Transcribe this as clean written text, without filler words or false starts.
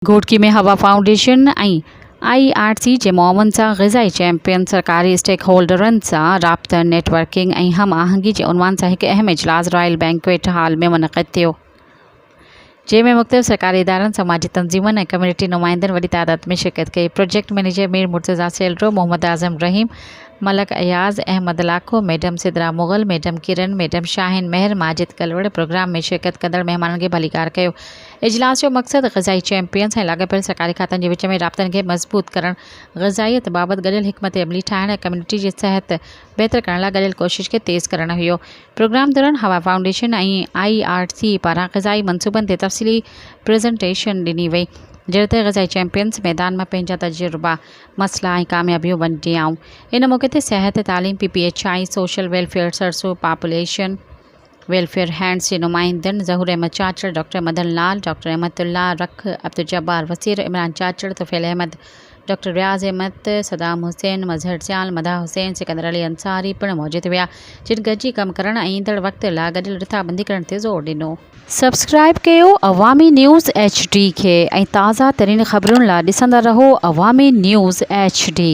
घोटकी में हवा फाउंडेशन ऐं IRC जे मुआवन सां ग़िज़ाई चैंपियन सरकारी स्टेक होल्डरनि सां राब्ता नेटवर्किंग ऐं हम आहंगी जे उनवान सां हिकु अहम इजलास रॉयल बैंक्वेट हॉल में मुनक़िद थियो, जंहिंमें मुख़्तलिफ़ सरकारी इदारनि, समाजी तंज़ीमुनि ऐं कम्यूनिटी नुमाइंदनि वॾी तादाद में शिरकत कई। प्रोजेक्ट मैनेजर मीर मुर्तज़ा सेल्रो, मोहम्मद आज़म रहीम, मलक अयाज़, अहमद लाखो, मैडम सिदरा मुग़ल, मैडम किरण, मैडम शाहिन महर, माजिद कलवड़ प्रोग्राम में शिरकत कंदड़ महिमाननि खे भलीकार कयो। इजलास जो मक़सदु ग़िज़ाई चैंपियंस ऐं लाॻापियल सरकारी खातनि जे विच में राब्तनि खे मज़बूत करणु, ग़िज़ाइयत बाबति गॾियल हिकमत अमली ठाहिणु ऐं कम्यूनिटी जी सिहत बहितर करण लाइ गॾियल कोशिश खे तेज़ करणु हुयो। प्रोग्राम दौरान हवा फाउंडेशन ऐं IRC पारां ग़िज़ाई मनसूबनि ते तफ़सीली प्रेज़ेंटेशन ॾिनी वई, जहिड़े ते ग़िज़ाई चैंपियंस मैदान में पंहिंजा तजुर्बा, मसला ऐं कामयाबियूं वंडियाऊं। इन मौक़े ते सिहत तालीम, PPHI, सोशल वेलफेयर, सरसो पॉपुलेशन वेलफेयर हैंड्स जे नुमाइंदनि ज़हूर अहमद चाचड़, डॉक्टर मदन लाल, डॉक्टर अहमदुल्ला रख, अब्दुल जब्बार वसीर, इमरान चाचड़, तुफ़ैल अहमद, डॉक्टर रियाज़ अहमद, सदाम हुसैन, मज़हर सियाल, मदा हुसैन, सिकंदर अली अंसारी पिणु मौजूदु हुआ, जिन गॾिजी कमु करणु ऐं ईंदड़ वक़्त लाइ गॾियल रिथाबंदी करण ते ज़ोर ॾिनो। सब्सक्राइब कयो अवामी न्यूज़ HD खे ऐं ताज़ा तरीन ख़बरुनि लाइ ॾिसंदा रहो अवामी न्यूज़ HD।